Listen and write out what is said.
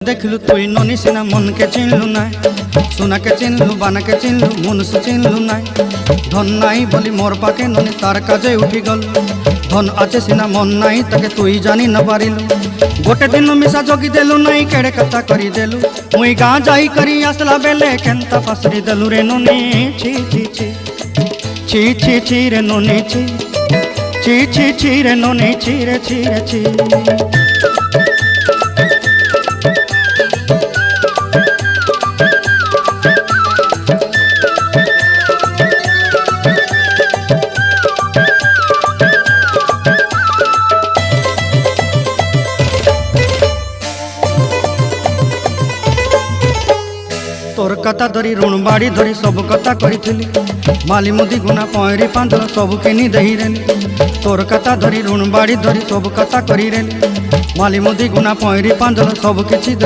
देखलु तुई ननी सिना मन के चिन्हलु ना, सोना के चिन्हलु बाना के चिन्हलु मनुष्य चिन्हलु ना। धन नाई बोली मोर पाके ननी तार काजे उठी गल, धन आचे सिना मन नाई ताके तुई जानी न पारिलु। गोटे दिन मिसा जगी देलु नाई केड़े कथा करी देलु, मुई गाँ जाई करी आसला बेले केंता फासरी देलु रे ननी। छी छी छी छी छी छी रे ननी छी छी छी छी रे ननी छी रे छी रे छी। तोर कथा धरी ऋण बाड़ी धरी सब कथा करी, माली मुदी गुना पहरी पांदल सब किनी दही रेली। तोर कथा धरी ऋण बाड़ी धरी सब कथा करी रेली, माली मुदी गुना पहरी पांदल सब किछि दही।